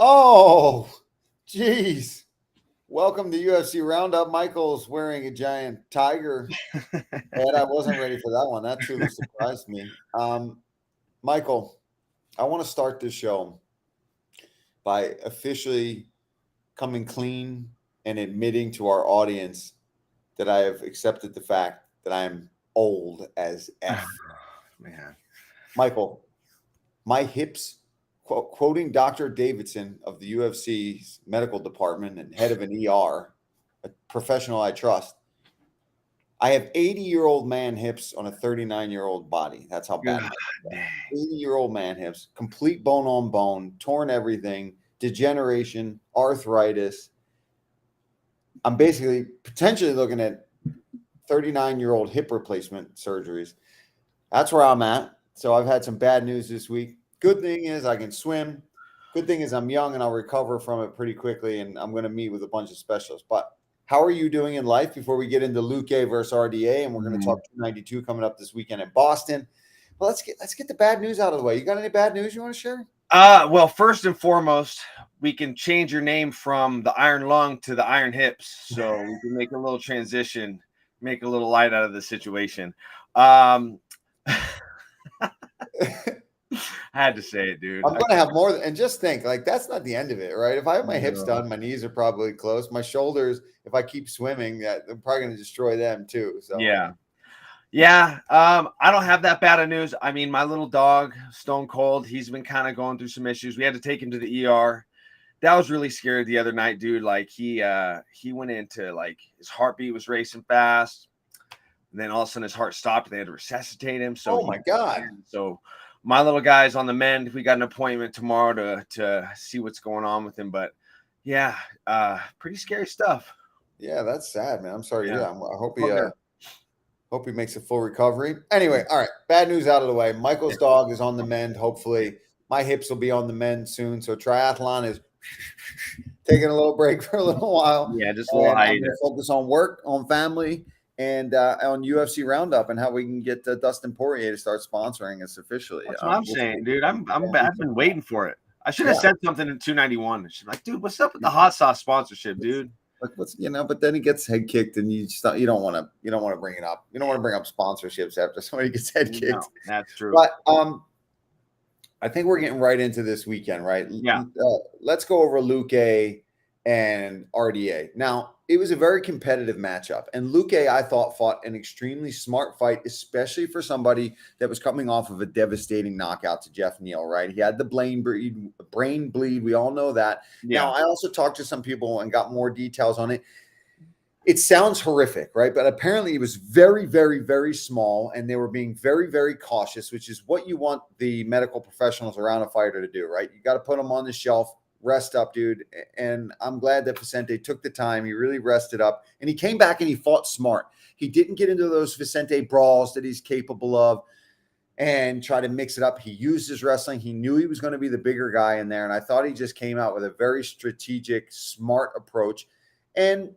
Oh, geez. Welcome to UFC Roundup. Michael's wearing a giant tiger head. I wasn't ready for that one. That truly surprised me. Michael, I want to start this show by officially coming clean and admitting to our audience that I have accepted the fact that I am old as F. Man. Michael, my hips, quoting Dr. Davidson of the UFC's medical department and head of an ER, a professional I trust, I have 80-year-old man hips on a 39-year-old body. That's how bad. 80-year-old man hips, complete bone on bone, torn everything, degeneration, arthritis. I'm basically potentially looking at 39-year-old hip replacement surgeries. That's where I'm at. So I've had some bad news this week. Good thing is I can swim. Good thing is I'm young and I'll recover from it pretty quickly, and I'm going to meet with a bunch of specialists. But how are you doing in life before we get into Luque versus RDA? And we're going to talk 292 coming up this weekend in Boston. But let's get the bad news out of the way. You got any bad news you want to share? Well, first and foremost, we can change your name from the Iron Lung to the Iron Hips, so we can make a little transition, make a little light out of the situation. I had to say it, dude. I'm going to have more. And just think, like, that's not the end of it, right? If I have my hips done, my knees are probably close. My shoulders, if I keep swimming, I'm probably going to destroy them too. So yeah. I don't have that bad of news. I mean, my little dog, Stone Cold, he's been kind of going through some issues. We had to take him to the ER. That was really scary the other night, dude. Like he went into, like, his heartbeat was racing fast. And then all of a sudden his heart stopped. They had to resuscitate him. So oh my God. So my little guy's on the mend. We got an appointment tomorrow to see what's going on with him. But yeah, pretty scary stuff. Yeah, that's sad, man. I'm sorry. Yeah, I hope he makes a full recovery. Anyway, all right. Bad news out of the way. Michael's dog is on the mend. Hopefully, my hips will be on the mend soon. So triathlon is taking a little break for a little while. Yeah, just a little hiatus. Focus on work, on family, and on UFC Roundup and how we can get Dustin Poirier to start sponsoring us officially. That's what I'm saying, dude. I've been waiting for it. I should have said something in 291. She's like, dude, what's up with the hot sauce sponsorship, dude? Like, but then he gets head kicked, and you don't want to bring it up. You don't want to bring up sponsorships after somebody gets head kicked. No, that's true. But I think we're getting right into this weekend, right? Yeah. Let's go over Luque and RDA. Now, it was a very competitive matchup, and Luque, I thought, fought an extremely smart fight, especially for somebody that was coming off of a devastating knockout to Jeff Neal, right? He had the brain bleed. We all know that. Yeah. Now, I also talked to some people and got more details on it. It sounds horrific, right? But apparently it was very, very, very small, and they were being very, very cautious, which is what you want the medical professionals around a fighter to do, right? You got to put them on the shelf. Rest up, dude. And I'm glad that Vicente took the time. He really rested up, and he came back and he fought smart. He didn't get into those Vicente brawls that he's capable of and try to mix it up. He used his wrestling. He knew he was going to be the bigger guy in there. And I thought he just came out with a very strategic, smart approach. And,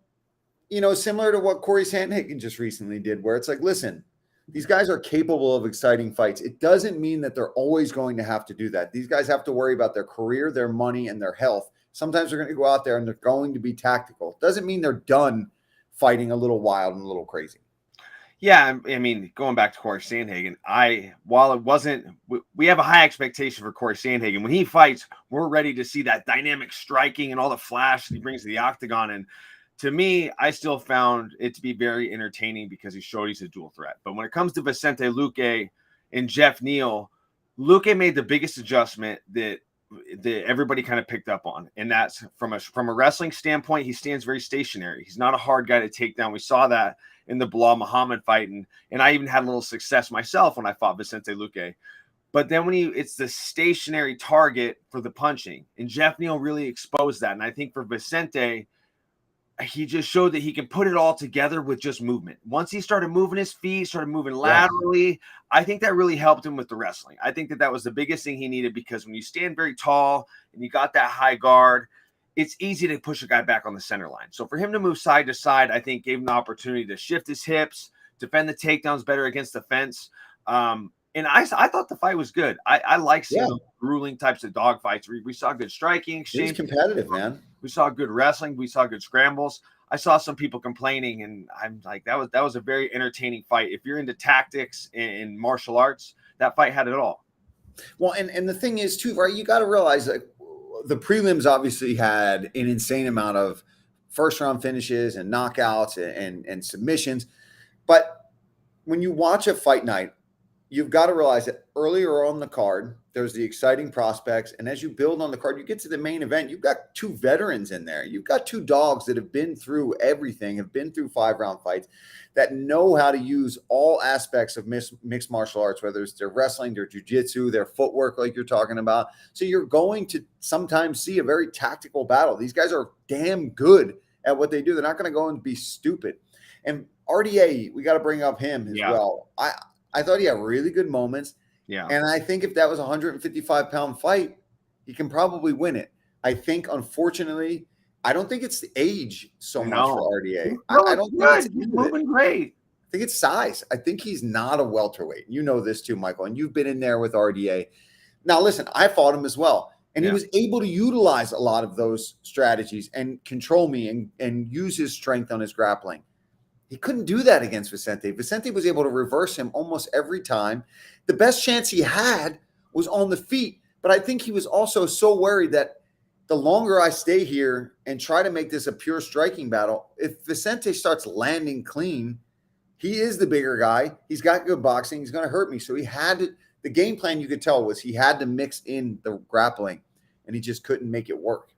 similar to what Corey Sandhagen just recently did, where it's like, listen, these guys are capable of exciting fights. It doesn't mean that they're always going to have to do that. These guys have to worry about their career, their money, and their health. Sometimes they're going to go out there and they're going to be tactical. It doesn't mean they're done fighting a little wild and a little crazy. Yeah, I mean, going back to Corey Sandhagen, we have a high expectation for Corey Sandhagen. When he fights, we're ready to see that dynamic striking and all the flash that he brings to the octagon. And to me, I still found it to be very entertaining because he showed he's a dual threat. But when it comes to Vicente Luque and Jeff Neal, Luque made the biggest adjustment that everybody kind of picked up on. And that's from a wrestling standpoint, he stands very stationary. He's not a hard guy to take down. We saw that in the Bilal Muhammad fight. And I even had a little success myself when I fought Vicente Luque. But then it's the stationary target for the punching. And Jeff Neal really exposed that. And I think for Vicente, he just showed that he can put it all together with just movement. Once he started moving his feet, started moving laterally, I think that really helped him with the wrestling. I think that was the biggest thing he needed, because when you stand very tall and you got that high guard, it's easy to push a guy back on the center line. So for him to move side to side, I think gave him the opportunity to shift his hips, defend the takedowns better against the fence. And I thought the fight was good. I like seeing Yeah. those grueling types of dog fights. We saw good striking It exchange. was competitive, man. We saw good wrestling. We saw good scrambles. I saw some people complaining, and I'm like, that was a very entertaining fight. If you're into tactics and martial arts, that fight had it all. Well, and the thing is too, right? You got to realize that the prelims obviously had an insane amount of first round finishes and knockouts and submissions. But when you watch a fight night, you've got to realize that earlier on the card, there's the exciting prospects. And as you build on the card, you get to the main event. You've got two veterans in there. You've got two dogs that have been through everything, have been through 5-round fights, that know how to use all aspects of mixed martial arts, whether it's their wrestling, their jiu-jitsu, their footwork, like you're talking about. So you're going to sometimes see a very tactical battle. These guys are damn good at what they do. They're not going to go and be stupid. And RDA, we got to bring up him as well. I thought he had really good moments. Yeah. And I think if that was a 155-pound fight, he can probably win it. I think, unfortunately, I don't think it's the age so much for RDA. I don't think it's moving great. I think it's size. I think he's not a welterweight. You know this too, Michael, and you've been in there with RDA. Now, listen, I fought him as well. And he was able to utilize a lot of those strategies and control me and use his strength on his grappling. He couldn't do that against Vicente. Vicente was able to reverse him almost every time. The best chance he had was on the feet, but I think he was also so worried that the longer I stay here and try to make this a pure striking battle, if Vicente starts landing clean, he is the bigger guy. He's got good boxing. He's going to hurt me. So he had to, the game plan you could tell was he had to mix in the grappling, and he just couldn't make it work.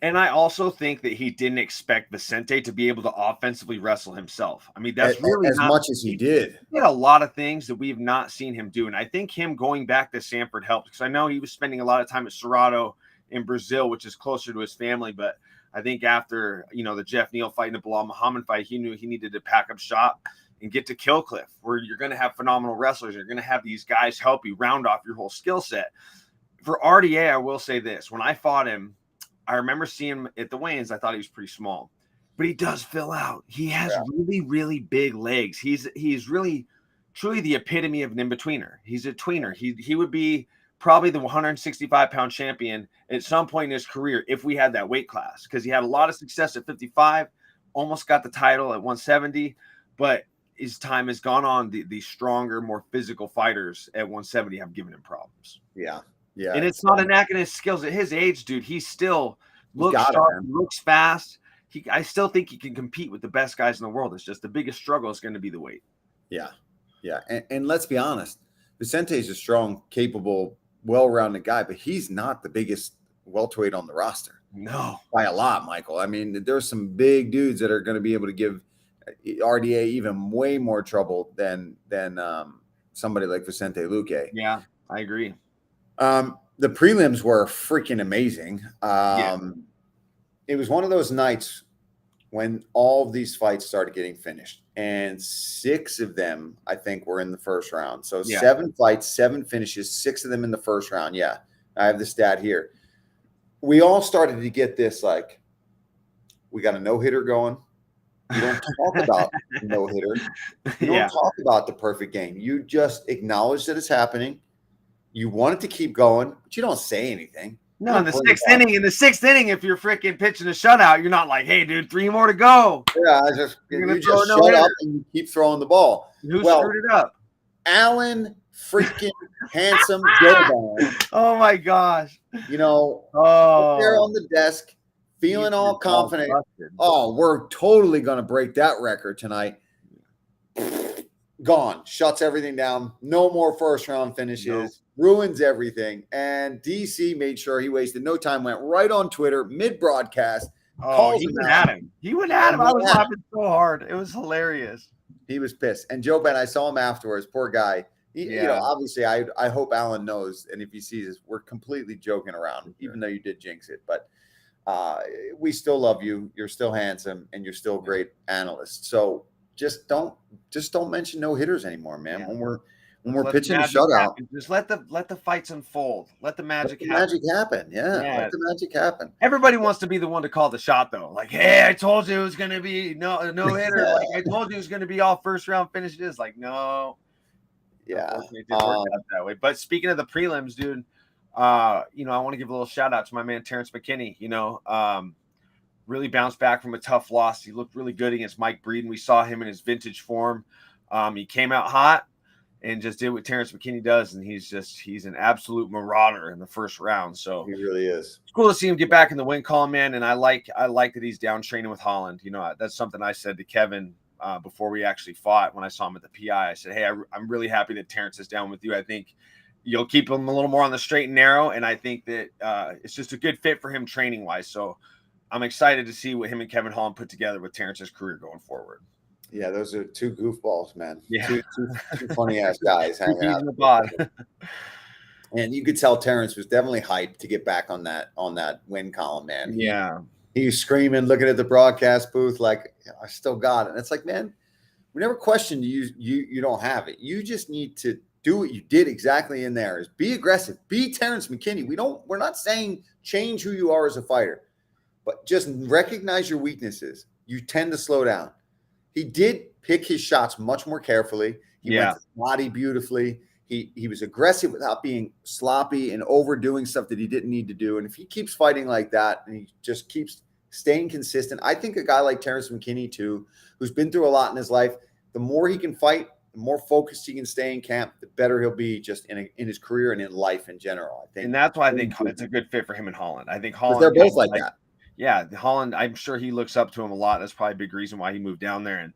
And I also think that he didn't expect Vicente to be able to offensively wrestle himself. I mean, that's really as much as he did. He did a lot of things that we've not seen him do. And I think him going back to Sanford helped, because I know he was spending a lot of time at Cerrado in Brazil, which is closer to his family. But I think after, the Jeff Neal fight and the Bilal Muhammad fight, he knew he needed to pack up shop and get to Kill Cliff, where you're going to have phenomenal wrestlers. You're going to have these guys help you round off your whole skill set. For RDA, I will say this. When I fought him, I remember seeing him at the weigh-ins. I thought he was pretty small, but he does fill out. He has really, really big legs. He's really, truly the epitome of an in-betweener. He's a tweener. He would be probably the 165-pound champion at some point in his career if we had that weight class, because he had a lot of success at 55, almost got the title at 170, but his time has gone on. The stronger, more physical fighters at 170 have given him problems. Yeah. Yeah, and it's not a knack in his skills at his age, dude. He still looks sharp, looks fast. I still think he can compete with the best guys in the world. It's just the biggest struggle is going to be the weight. Yeah. Yeah. And let's be honest, Vicente is a strong, capable, well-rounded guy, but he's not the biggest welterweight on the roster. No. By a lot, Michael. I mean, there's some big dudes that are going to be able to give RDA even way more trouble than somebody like Vicente Luque. Yeah, I agree. The prelims were freaking amazing. It was one of those nights when all of these fights started getting finished, and 6 of them, I think, were in the first round. So 7 fights, 7 finishes, 6 of them in the first round. Yeah, I have the stat here. We all started to get this, like, we got a no-hitter going. You don't talk about no-hitter. You don't talk about the perfect game. You just acknowledge that it's happening. You want it to keep going, but you don't say anything. No, in the sixth inning, if you're freaking pitching a shutout, you're not like, hey, dude, 3 more to go. Yeah, you just shut up and you keep throwing the ball. Who screwed it up? Alan freaking handsome Jovan. Oh, my gosh. Up there on the desk, feeling all confident. Oh, we're totally going to break that record tonight. Gone. Shuts everything down. No more first round finishes. Nope. Ruins everything. And DC made sure he wasted no time, went right on Twitter mid-broadcast. Oh, he went at him. He went at him. I was laughing so hard. It was hilarious. He was pissed. And Joe Ben, I saw him afterwards. Poor guy. Obviously, I hope Alan knows. And if he sees this, we're completely joking around, even though you did jinx it. But we still love you. You're still handsome, and you're still a great analyst. So just don't mention no hitters anymore, man. Yeah. When we're pitching a shutout, happen. Just let the fights unfold. Let the magic happen. Magic happen. Yeah. Let the magic happen. Everybody wants to be the one to call the shot, though. Like, hey, I told you it was going to be no hitter. Like, I told you it was going to be all first round finishes. Like, no. Yeah. Unfortunately, it didn't work out that way. But speaking of the prelims, dude, you know, I want to give a little shout out to my man Terrence McKinney. You know, really bounced back from a tough loss. He looked really good against Mike Breeden. We saw him in his vintage form. He came out hot and just did what Terrence McKinney does, and he's an absolute marauder in the first round. So he really is. It's cool to see him get back in the win column, man. And I like that he's down training with Holland. You know, that's something I said to Kevin before we actually fought. When I saw him at the PI, I said, "Hey, I'm really happy that Terrence is down with you. I think you'll keep him a little more on the straight and narrow, and I think that it's just a good fit for him training wise. So I'm excited to see what him and Kevin Holland put together with Terrence's career going forward." Yeah, those are two goofballs, man. Yeah, two funny ass guys hanging out in the pod. And you could tell Terrence was definitely hyped to get back on that win column, man. Yeah, he was screaming, looking at the broadcast booth like, "I still got it." And it's like, man, we never questioned you. You don't have it. You just need to do what you did exactly in there. Is be aggressive. Be Terrence McKinney. We're not saying change who you are as a fighter, but just recognize your weaknesses. You tend to slow down. He did pick his shots much more carefully. He went to the body beautifully. He was aggressive without being sloppy and overdoing stuff that he didn't need to do. And if he keeps fighting like that and he just keeps staying consistent, I think a guy like Terrence McKinney too, who's been through a lot in his life, the more he can fight, the more focused he can stay in camp, the better he'll be just in his career and in life in general. I think, and that's why I think it's a good fit for him and Holland. I think Holland, they're both like that. Yeah, Holland, I'm sure he looks up to him a lot. That's probably a big reason why he moved down there. And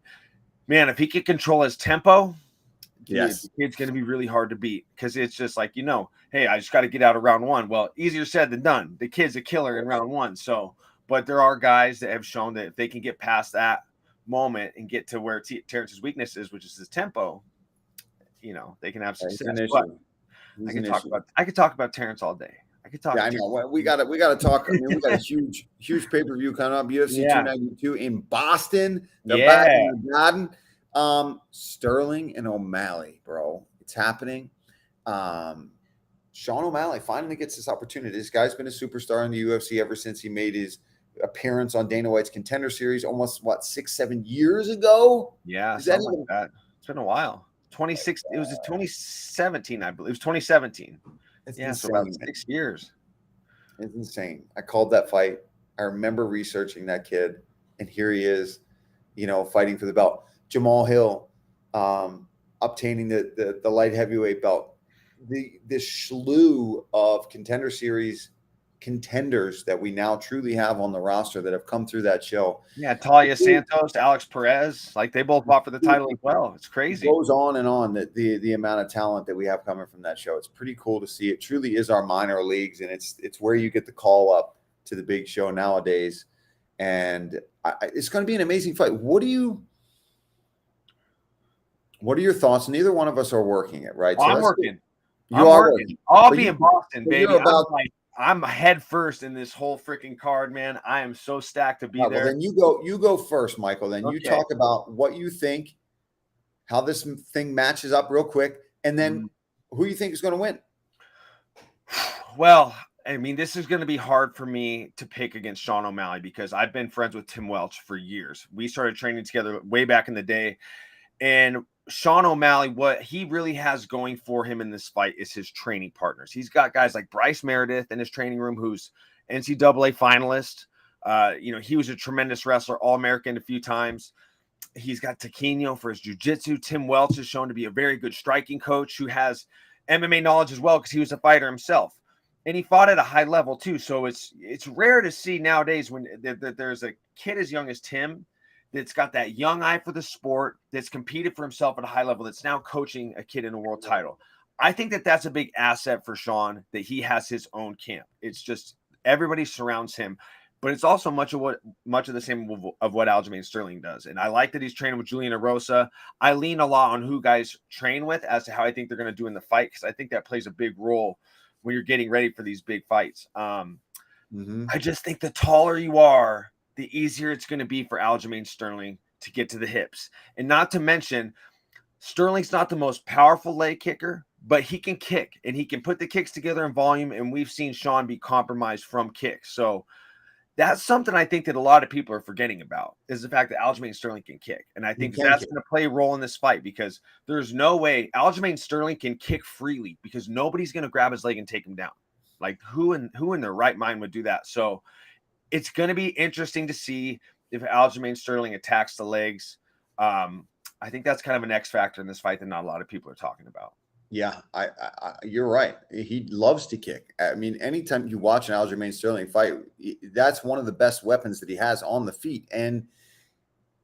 man, if he could control his tempo, yes, the kid's going to be really hard to beat, because it's just like, you know, hey, I just got to get out of round one. Well, easier said than done. The kid's a killer in round one. So, but there are guys that have shown that if they can get past that moment and get to where Terrence's weakness is, which is his tempo, you know, they can have success. I could talk about Terrence all day. I could talk. Yeah, I know. Well, we got to talk. I mean, we got a huge pay-per-view coming up. UFC 292 in Boston. They're back in the Garden. Sterling and O'Malley, bro. It's happening. Sean O'Malley finally gets this opportunity. This guy's been a superstar in the UFC ever since he made his appearance on Dana White's Contender Series almost 6-7 years ago. Yeah, something like that. It's been a while. 26. It was 2017, I believe. It was 2017. It's insane. So about 6 years. It's insane. I called that fight. I remember researching that kid, and here he is, you know, fighting for the belt. Jamal Hill, obtaining the light heavyweight belt. This slew of Contender Series contenders that we now truly have on the roster that have come through that show. Yeah, Talia Santos, Alex Perez, like they both fought for the title as well. It's crazy. It goes on and on, the amount of talent that we have coming from that show. It's pretty cool to see. It truly is our minor leagues, and it's where you get the call up to the big show nowadays. And it's going to be an amazing fight. What are your thoughts? Neither one of us are working it, right? So I'm working. You are working. I'll be in Boston, baby. I'm I'm head first in this whole freaking card, man. I am so stacked to be there. Well, then you go first, Michael. Then you talk about what you think, how this thing matches up real quick, and then who you think is going to win. Well, I mean, this is going to be hard for me to pick against Sean O'Malley because I've been friends with Tim Welch for years. We started training together way back in the day, and Sean O'Malley, what he really has going for him in this fight is his training partners. He's got guys like Bryce Meredith in his training room, who's NCAA finalist. You know, he was a tremendous wrestler, All-American a few times. He's got Taquino for his jiu-jitsu. Tim Welch is shown to be a very good striking coach who has MMA knowledge as well because he was a fighter himself. And he fought at a high level too. So it's rare to see nowadays when there's a kid as young as Tim that's got that young eye for the sport, that's competed for himself at a high level, that's now coaching a kid in a world title. I think that's a big asset for Sean, that he has his own camp. It's just everybody surrounds him, but it's also much of the same of what Aljamain Sterling does. And I like that he's training with Julian Erosa. I lean a lot on who guys train with as to how I think they're going to do in the fight, because I think that plays a big role when you're getting ready for these big fights. I just think the taller you are, the easier it's going to be for Aljamain Sterling to get to the hips. And not to mention, Sterling's not the most powerful leg kicker, but he can kick, and he can put the kicks together in volume, and we've seen Sean be compromised from kicks. So That's something I think that a lot of people are forgetting about, is the fact that Aljamain Sterling can kick. And I think that's going to play a role in this fight, because there's no way Aljamain Sterling can kick freely, because nobody's going to grab his leg and take him down. Like who in their right mind would do that? So it's going to be interesting to see if Aljamain Sterling attacks the legs. I think that's kind of an X factor in this fight that not a lot of people are talking about. Yeah, you're right. He loves to kick. I mean, anytime you watch an Aljamain Sterling fight, that's one of the best weapons that he has on the feet. And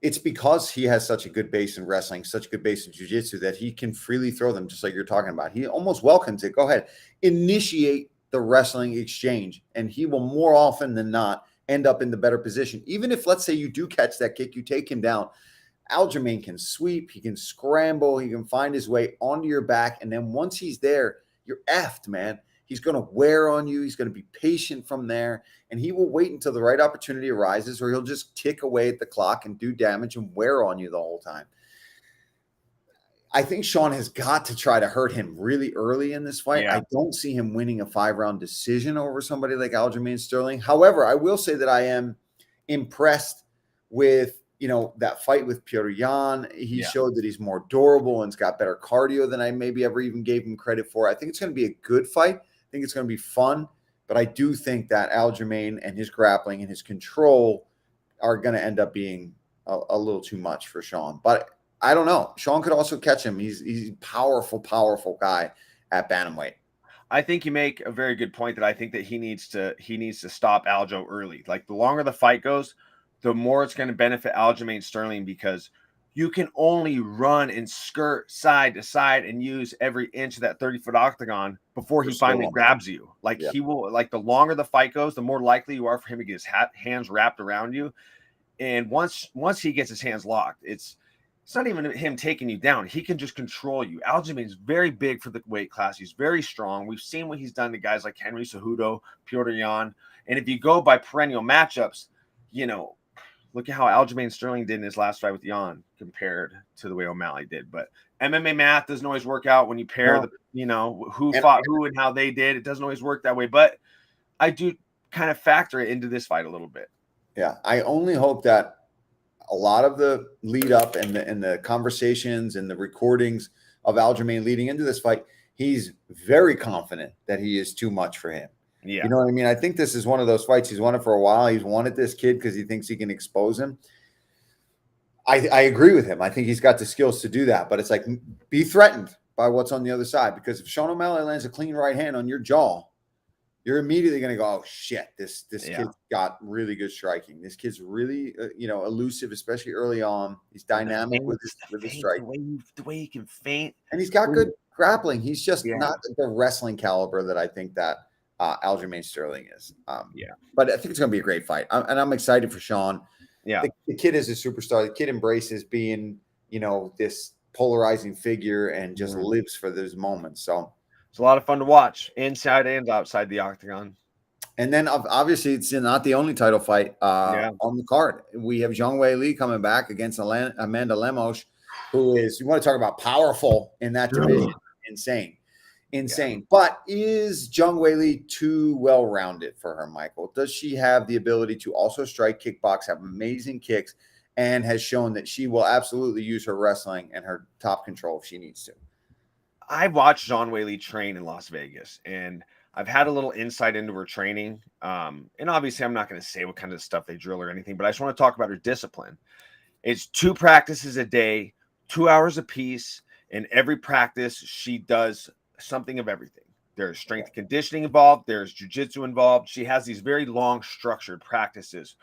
it's because he has such a good base in wrestling, such a good base in jiu-jitsu, that he can freely throw them, just like you're talking about. He almost welcomes it. Go ahead, initiate the wrestling exchange, and he will more often than not end up in the better position. Even if, let's say, you do catch that kick, you take him down, Aljamain can sweep, he can scramble, he can find his way onto your back. And then once he's there, you're effed, man. He's going to wear on you. He's going to be patient from there. And he will wait until the right opportunity arises, or he'll just tick away at the clock and do damage and wear on you the whole time. I think Sean has got to try to hurt him really early in this fight. Yeah. I don't see him winning a 5-round decision over somebody like Aljamain Sterling. However, I will say that I am impressed with, that fight with Petr Yan. He showed that he's more durable and's got better cardio than I maybe ever even gave him credit for. I think it's going to be a good fight. I think it's going to be fun, but I do think that Aljamain and his grappling and his control are going to end up being a little too much for Sean. But I don't know. Sean could also catch him. He's a powerful guy at bantamweight. I think you make a very good point that I think that he needs to stop Aljo early. Like the longer the fight goes, the more it's going to benefit Aljamain Sterling, because you can only run and skirt side to side and use every inch of that 30-foot octagon before he finally grabs you. Like he will, like the longer the fight goes, the more likely you are for him to get his hands wrapped around you. And once he gets his hands locked, it's not even him taking you down. He can just control you. Aljamain is very big for the weight class. He's very strong. We've seen what he's done to guys like Henry Cejudo, Petr Yan. And if you go by perennial matchups, look at how Aljamain Sterling did in his last fight with Yan compared to the way O'Malley did. But MMA math doesn't always work out when you pair who fought who and how they did. It doesn't always work that way. But I do kind of factor it into this fight a little bit. Yeah, I only hope that a lot of the lead up and the conversations and the recordings of Aljamain leading into this fight, he's very confident that he is too much for him. Yeah. You know what I mean? I think this is one of those fights. He's won it for a while. He's wanted this kid because he thinks he can expose him. I agree with him. I think he's got the skills to do that. But it's like, be threatened by what's on the other side. Because if Sean O'Malley lands a clean right hand on your jaw, you're immediately going to go, oh, shit, this kid's got really good striking. This kid's really, elusive, especially early on. He's dynamic with his strike. The way he can feint. And he's got good grappling. He's just not the wrestling caliber that I think that Aljamain Sterling is. But I think it's going to be a great fight. I'm excited for Sean. Yeah. The kid is a superstar. The kid embraces being, this polarizing figure and just lives for those moments. So it's a lot of fun to watch inside and outside the octagon. And then obviously it's not the only title fight on the card. We have Zhang Weili coming back against Amanda Lemos, who is, you want to talk about powerful in that division. Insane. Yeah. But is Zhang Weili too well-rounded for her, Michael? Does she have the ability to also strike, kickbox, have amazing kicks, and has shown that she will absolutely use her wrestling and her top control if she needs to? I've watched Zhang Weili train in Las Vegas, and I've had a little insight into her training. And obviously I'm not going to say what kind of stuff they drill or anything, but I just want to talk about her discipline. It's 2 practices a day, 2 hours apiece. In every practice, she does something of everything. There's strength and conditioning involved. There's jiu-jitsu involved. She has these very long structured practices,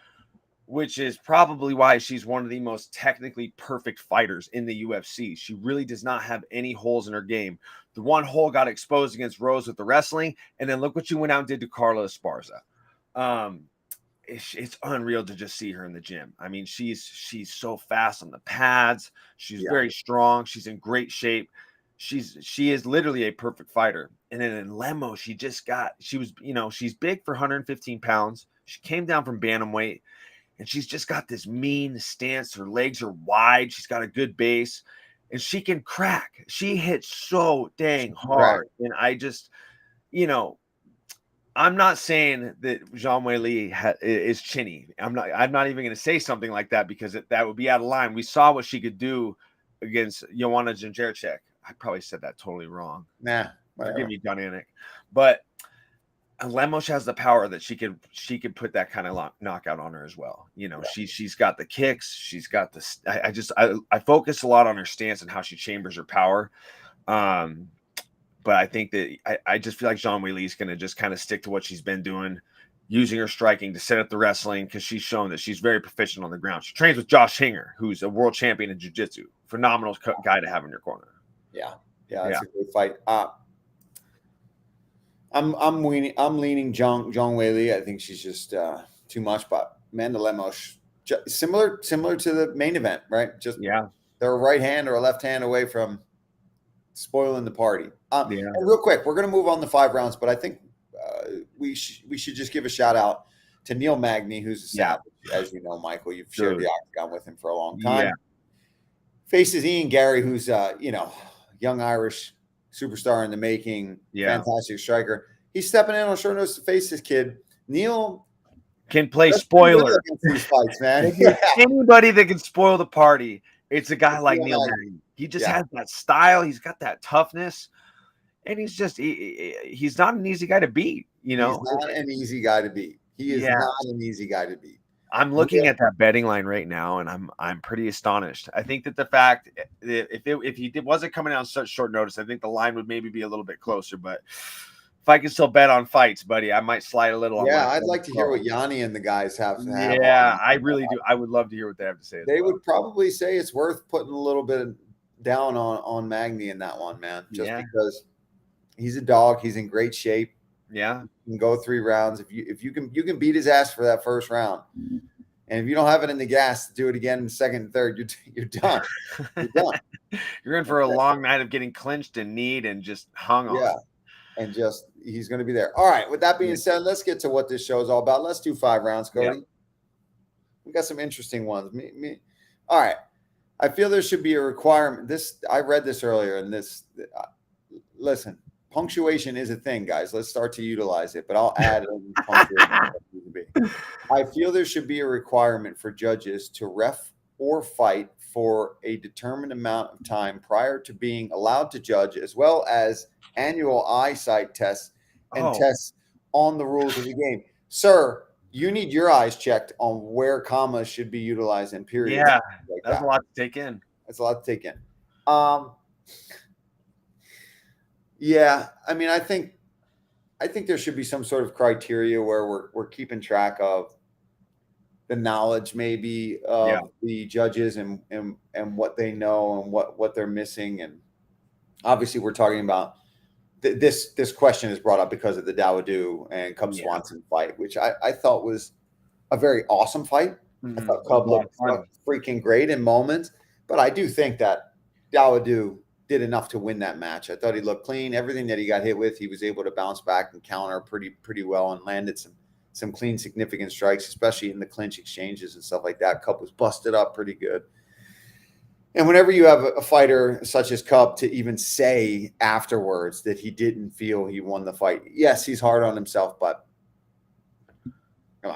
which is probably why she's one of the most technically perfect fighters in the UFC. She really does not have any holes in her game. The one hole got exposed against Rose with the wrestling, and then look what she went out and did to Carla Esparza. It's unreal to just see her in the gym. I mean, she's so fast on the pads. She's very strong. She's in great shape. She is literally a perfect fighter. And then in Lemos, she's big for 115 pounds. She came down from bantamweight, and she's just got this mean stance. Her legs are wide. She's got a good base, and she can crack. She hits so dang hard. And I just, I'm not saying that Zhang Weili is chinny. I'm not even going to say something like that because that would be out of line. We saw what she could do against Joanna Jędrzejczyk. I probably said that totally wrong. Nah, forgive me, Donianic. But Lemos has the power that she could put that kind of knockout on her as well. You know, she's got the kicks. She's got the. I focus a lot on her stance and how she chambers her power. But I think that I just feel like Zhang Weili is going to just kind of stick to what she's been doing, using her striking to set up the wrestling because she's shown that she's very proficient on the ground. She trains with Josh Hinger, who's a world champion in jiu-jitsu. Phenomenal guy to have in your corner. Yeah, it's a great fight. I'm leaning Zhang Weili. I think she's just too much. But Amanda Lemos, similar to the main event, right? Just they're a right hand or a left hand away from spoiling the party. And real quick, we're going to move on to 5 rounds, but I think we should just give a shout out to Neil Magny, who's a savage, as you know, Michael. You've shared the octagon with him for a long time. Yeah. Faces Ian Garry, who's young Irish superstar in the making, fantastic striker. He's stepping in on short notice to face this kid. Neil can play spoiler these fights, man. Anybody that can spoil the party, it's a guy like Neil Magny. He just has that style. He's got that toughness, and he's just he's not an easy guy to beat. You know, he's not an easy guy to beat. He is not an easy guy to beat. I'm looking at that betting line right now, and I'm pretty astonished. I think that the fact if he wasn't coming out on such short notice, I think the line would maybe be a little bit closer. But if I can still bet on fights, buddy, I might slide a little. Yeah, I'd like to hear what Yanni and the guys have to have. Yeah, I really do. I would love to hear what they have to say. They would probably say it's worth putting a little bit down on Magny in that one, man. Just because he's a dog, he's in great shape. Yeah, you can go 3 rounds. If you can beat his ass for that first round, and if you don't have it in the gas to do it again in the second and third, you're done. You're done. You're in for a long night of getting clinched and kneed and just hung on. Yeah, and just he's going to be there. All right. With that being said, let's get to what this show is all about. Let's do 5 rounds, Cody. Yep. We got some interesting ones. All right. I feel there should be a requirement. I read this earlier, and listen. Punctuation is a thing, guys. Let's start to utilize it, but I'll add punctuation. I feel there should be a requirement for judges to ref or fight for a determined amount of time prior to being allowed to judge, as well as annual eyesight tests and tests on the rules of the game. Sir, you need your eyes checked on where commas should be utilized in periods. Yeah, that's a lot to take in. That's a lot to take in. Yeah, I mean, I think there should be some sort of criteria where we're keeping track of the knowledge, maybe of the judges and what they know and what they're missing. And obviously, we're talking about this question is brought up because of the Dawodu and Cub Swanson fight, which I thought was a very awesome fight. I thought Cub looked freaking great in moments, but I do think that Dawodu did enough to win that match. I thought he looked clean. Everything that he got hit with, he was able to bounce back and counter pretty well and landed some clean, significant strikes, especially in the clinch exchanges and stuff like that. Cub was busted up pretty good. And whenever you have a fighter such as Cub to even say afterwards that he didn't feel he won the fight, yes, he's hard on himself, but come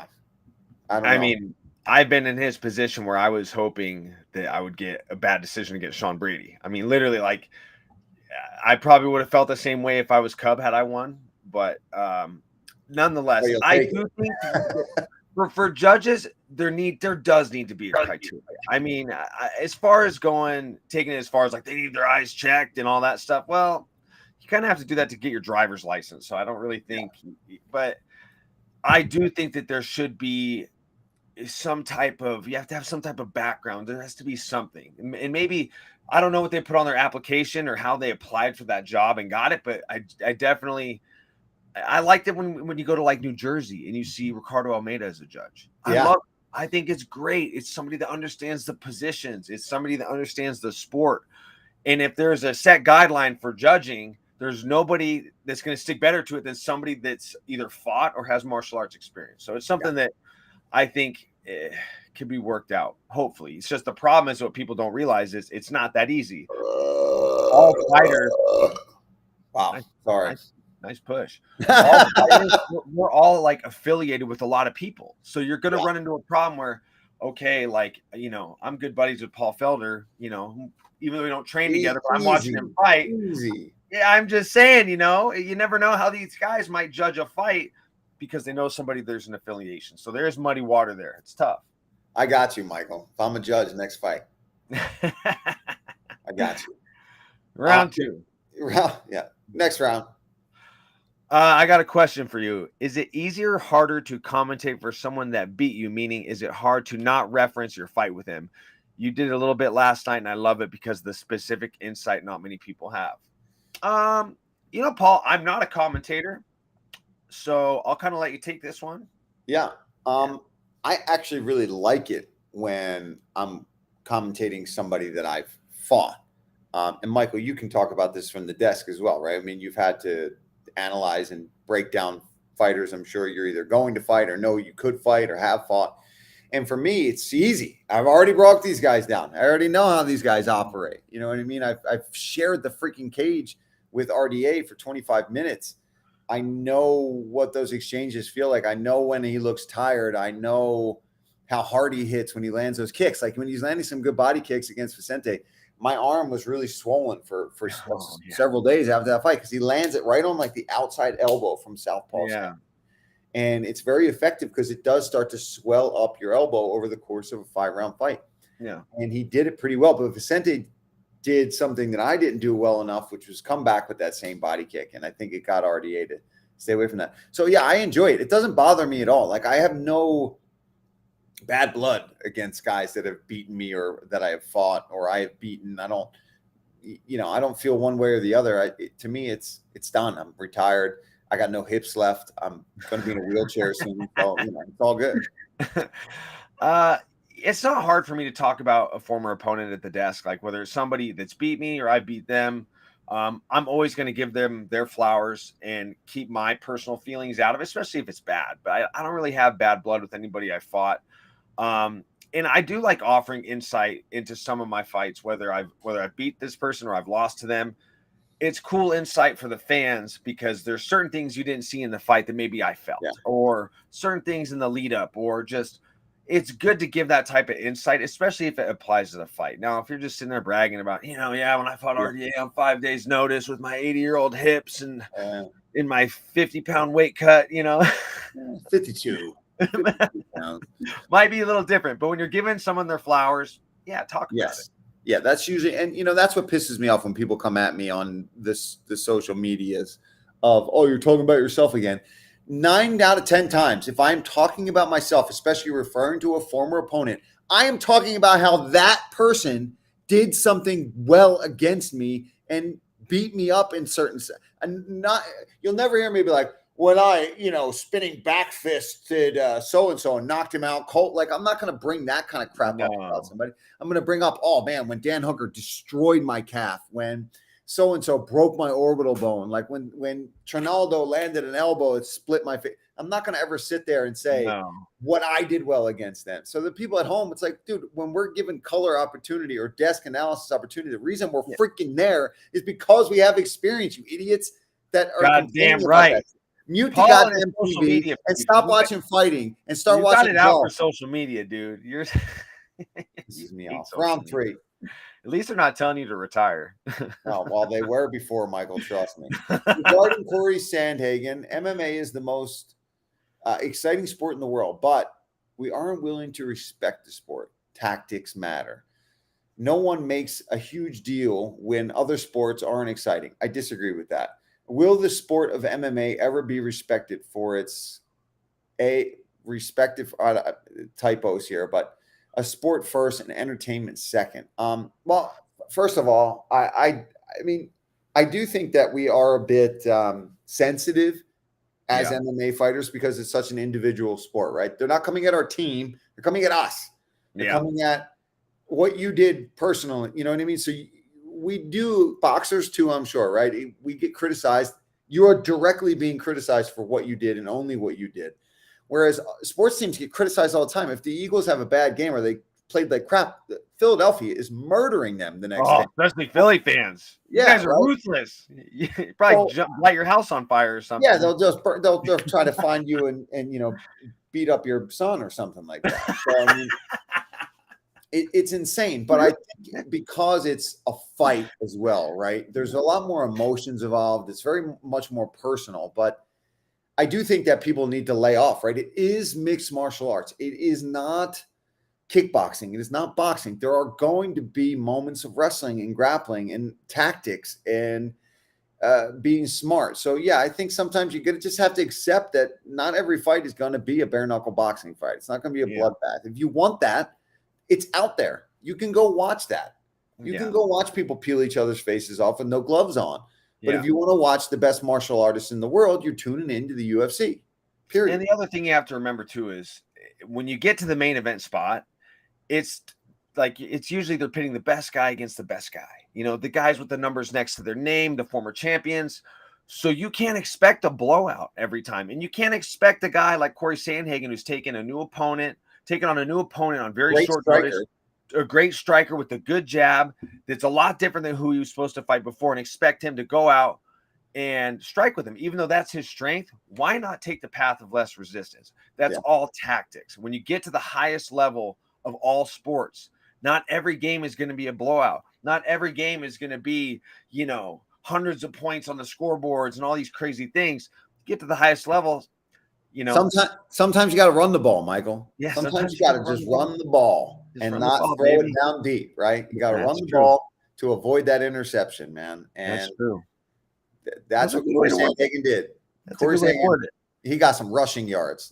on. I mean, I've been in his position where I was hoping that I would get a bad decision against Sean Brady. I mean, literally, like, I probably would have felt the same way if I was Cub had I won. But nonetheless, I do think for judges, there does need to be a criteria. I mean, as far as taking it as far as like they need their eyes checked and all that stuff, well, you kind of have to do that to get your driver's license. So I don't really think, but I do think that there should be you have to have some type of background. There has to be something. And maybe, I don't know what they put on their application or how they applied for that job and got it, but I definitely, I liked it when you go to like New Jersey and you see Ricardo Almeida as a judge. I think it's great. It's somebody that understands the positions. It's somebody that understands the sport. And if there's a set guideline for judging, there's nobody that's going to stick better to it than somebody that's either fought or has martial arts experience. So it's something that I think can be worked out. Hopefully, it's just the problem is what people don't realize is it's not that easy. All fighters. Wow. Sorry. Nice push. All fighters, we're all like affiliated with a lot of people. So you're going to run into a problem where, okay, like, you know, I'm good buddies with Paul Felder, you know, even though we don't train together, but I'm watching him fight. Easy. Yeah, I'm just saying, you know, you never know how these guys might judge a fight because they know somebody there's an affiliation. So there's muddy water there. It's tough. I got you, Michael. If I'm a judge, next fight. I got you. Round 2. Yeah. Next round. I got a question for you. Is it easier or harder to commentate for someone that beat you? Meaning, is it hard to not reference your fight with him? You did a little bit last night, and I love it because of the specific insight not many people have. You know, Paul, I'm not a commentator, so I'll kind of let you take this one. Yeah. I actually really like it when I'm commentating somebody that I've fought. And Michael, you can talk about this from the desk as well, right? I mean, you've had to analyze and break down fighters. I'm sure you're either going to fight or know you could fight or have fought. And for me, it's easy. I've already broke these guys down. I already know how these guys operate. You know what I mean? I've shared the freaking cage with RDA for 25 minutes. I know what those exchanges feel like. I know when he looks tired. I know how hard he hits when he lands those kicks. Like when he's landing some good body kicks against Vicente, my arm was really swollen for several days after that fight because he lands it right on like the outside elbow from southpaw. Yeah. And it's very effective because it does start to swell up your elbow over the course of a 5-round fight. Yeah. And he did it pretty well. But Vicente did something that I didn't do well enough, which was come back with that same body kick. And I think it got RDA to stay away from that. So, yeah, I enjoy it. It doesn't bother me at all. Like, I have no bad blood against guys that have beaten me or that I have fought or I have beaten. I don't feel one way or the other. To me, it's done. I'm retired. I got no hips left. I'm going to be in a wheelchair soon. So, it's all good. It's not hard for me to talk about a former opponent at the desk, like whether it's somebody that's beat me or I beat them. I'm always going to give them their flowers and keep my personal feelings out of it, especially if it's bad. But I don't really have bad blood with anybody I fought. And I do like offering insight into some of my fights, whether I beat this person or I've lost to them. It's cool insight for the fans because there's certain things you didn't see in the fight that maybe I felt, or certain things in the lead up, or just it's good to give that type of insight, especially if it applies to the fight. Now, if you're just sitting there bragging about, when I fought RDA on 5 days notice with my 80-year-old hips and in my 50-pound weight cut, 52. Might be a little different, but when you're giving someone their flowers, talk about it. Yeah, that's usually, and that's what pisses me off when people come at me on the social medias of, oh, you're talking about yourself again. 9 out of 10 times, if I'm talking about myself, especially referring to a former opponent, I am talking about how that person did something well against me and beat me up in certain, and you'll never hear me be like, when I, spinning back fisted so-and-so and knocked him out cold. Like, I'm not going to bring that kind of crap up about somebody. I'm going to bring up, oh, man, when Dan Hooker destroyed my calf, when so-and-so broke my orbital bone, like when Trinaldo landed an elbow, it split my face. I'm not going to ever sit there and say what I did well against them. So the people at home, it's like, dude, when we're given color opportunity or desk analysis opportunity, the reason we're freaking there is because we have experience, you idiots that are goddamn right. Mute the goddamn TV and stop watching fighting and start watching. Got it out for social media, dude. You're pisses me off. Round 3. At least they're not telling you to retire. No, well, they were before, Michael. Trust me. Regarding Corey Sandhagen, MMA is the most exciting sport in the world, but we aren't willing to respect the sport. Tactics matter. No one makes a huge deal when other sports aren't exciting. I disagree with that. Will the sport of MMA ever be respected for its respective typos here, but a sport first and entertainment second? Well, first of all, I mean, I do think that we are a bit sensitive as MMA fighters because it's such an individual sport, right? They're not coming at our team. They're coming at us. They're coming at what you did personally. You know what I mean? So we do, boxers too, I'm sure, right? We get criticized. You are directly being criticized for what you did and only what you did. Whereas sports teams get criticized all the time. If the Eagles have a bad game or they played like crap. Philadelphia is murdering them the next day. Especially Philly fans. Yeah, you guys are ruthless. You probably light your house on fire or something. Yeah, they'll try to find you and beat up your son or something like that. So, I mean, it's insane. But I think because it's a fight as well, right? There's a lot more emotions involved. It's very much more personal. But I do think that people need to lay off, right? It is mixed martial arts. It is not kickboxing. It is not boxing. There are going to be moments of wrestling and grappling and tactics and being smart. So, yeah, I think sometimes you're going to just have to accept that not every fight is going to be a bare knuckle boxing fight. It's not going to be a bloodbath. If you want that, it's out there. You can go watch that. You can go watch people peel each other's faces off with no gloves on. But if you want to watch the best martial artists in the world, you're tuning into the UFC, period. And the other thing you have to remember, too, is when you get to the main event spot, it's usually they're pitting the best guy against the best guy. The guys with the numbers next to their name, the former champions. So you can't expect a blowout every time. And you can't expect a guy like Corey Sandhagen who's taking on a new opponent on very short notice. A great striker with a good jab that's a lot different than who he was supposed to fight before, and expect him to go out and strike with him. Even though that's his strength, why not take the path of less resistance? That's all tactics. When you get to the highest level of all sports, not every game is going to be a blowout. Not every game is going to be, hundreds of points on the scoreboards and all these crazy things. Get to the highest levels. Sometimes you got to run the ball, Michael. Yeah, sometimes you got to just run the ball and not throw it down deep, right? You got to run the ball to avoid that interception, man. And that's true. That's what Corey Sandhagen did. Corey Sandhagen, he got some rushing yards.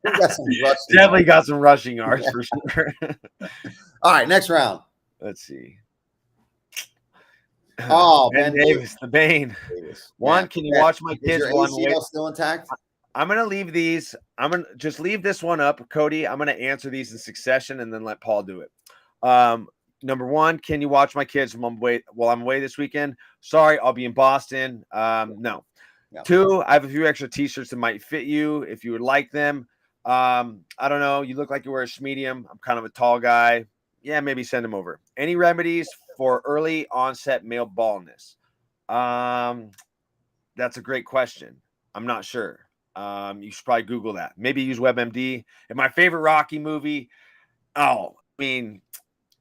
Definitely got some rushing yards for sure. All right, next round. Let's see. Oh, Ben Davis, the Bane. Can you watch my kids while I'm ACL still intact? I'm going to leave these. I'm going to just leave this one up, Cody. I'm going to answer these in succession and then let Paul do it. Number one, can you watch my kids while I'm away this weekend? Sorry, I'll be in Boston. No. 2, I have a few extra T-shirts that might fit you if you would like them. I don't know. You look like you wear a medium. I'm kind of a tall guy. Yeah, maybe send them over. Any remedies for early onset male baldness? That's a great question. I'm not sure. You should probably Google that. Maybe use WebMD. And my favorite Rocky movie.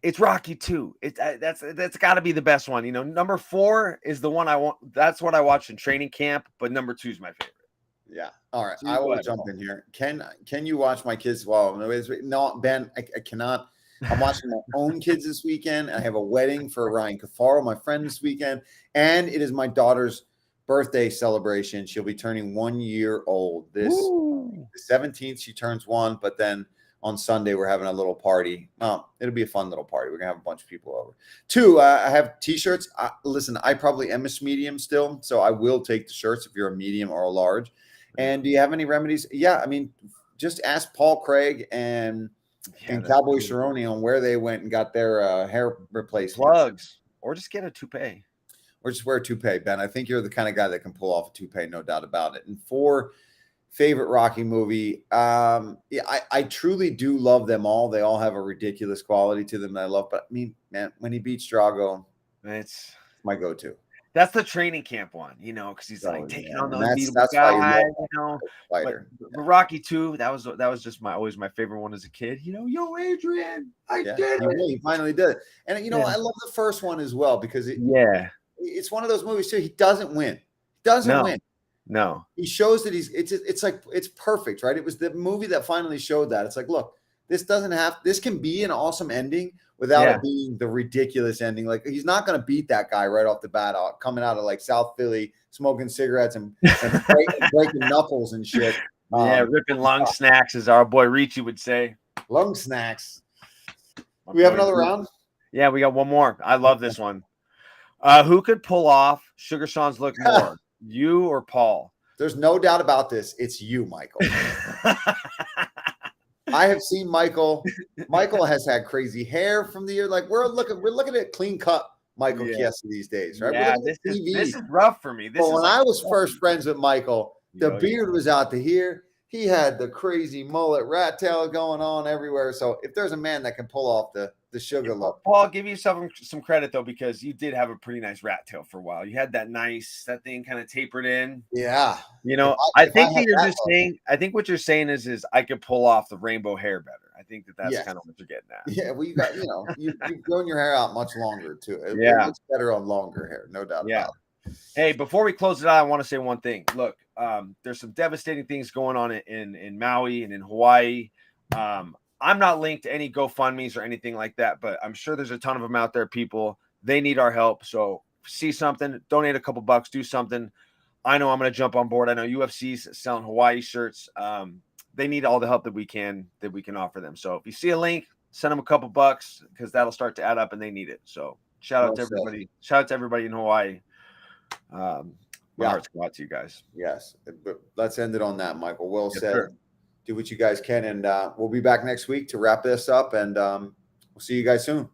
It's Rocky 2. That's got to be the best one. Number 4 is the one I want. That's what I watched in training camp. But number 2 is my favorite. Yeah. All right. I will jump in here. Can you watch my kids? No, Ben, I cannot. I'm watching my own kids this weekend. I have a wedding for Ryan Cafaro, my friend, this weekend, and it is my daughter's birthday celebration. She'll be turning 1 year old the 17th. She turns 1, but then on Sunday we're having a little party. It'll be a fun little party. We're gonna have a bunch of people over. 2, I have T-shirts. Listen, I probably am a medium still, so I will take the shirts if you're a medium or a large. And do you have any remedies? Yeah, just ask Paul Craig and Cowboy Cerrone on where they went and got their hair replaced. Plugs, or just get a toupee. Or just wear a toupee, Ben. I think you're the kind of guy that can pull off a toupee, no doubt about it. And 4, favorite Rocky movie. I truly do love them all. They all have a ridiculous quality to them that I love. But man, when he beats Drago, it's my go-to. That's the training camp one, because he's taking on the unbeatable guy. But Rocky 2, that was just always my favorite one as a kid. Yo, Adrian, I did it. He finally did it. And I love the first one as well because it's one of those movies too. He doesn't win. Win. No. He shows that it's perfect, right? It was the movie that finally showed that. It's like, look, this can be an awesome ending without it being the ridiculous ending. Like, he's not going to beat that guy right off the bat coming out of like South Philly, smoking cigarettes and breaking knuckles and shit. Ripping lung snacks, as our boy Ricci would say. Lung snacks. We have another round? Yeah, we got one more. I love this one. Who could pull off Sugar Sean's look more, you or Paul? There's no doubt about this. It's you, Michael. I have seen Michael. Michael has had crazy hair from the year. Like we're looking at clean cut Michael Chiesa these days, right? Yeah, this is rough for me. When I was first friends with Michael, the beard was out to here. He had the crazy mullet rat tail going on everywhere. So if there's a man that can pull off the sugar look, Paul, give yourself some credit though, because you did have a pretty nice rat tail for a while. You had that thing kind of tapered in. yeah. You know, I think that you're just saying. I think what you're saying is I could pull off the rainbow hair better. I think that's kind of what you're getting at. Yeah, well, you got you've grown your hair out much longer too. It looks better on longer hair, no doubt about it. Hey, before we close it out, I want to say one thing. Look, there's some devastating things going on in Maui and in Hawaii. I'm not linked to any GoFundMe's or anything like that, but I'm sure there's a ton of them out there. People, they need our help. So see something, donate a couple bucks, do something. I know I'm going to jump on board. I know UFC's selling Hawaii shirts. They need all the help that we can offer them. So if you see a link, send them a couple bucks, because that'll start to add up and they need it. So shout out to everybody. Shout out to everybody in Hawaii. My heart's go out to you guys. Yes. But let's end it on that, Michael. Well said. Sure. Do what you guys can. And we'll be back next week to wrap this up. And we'll see you guys soon.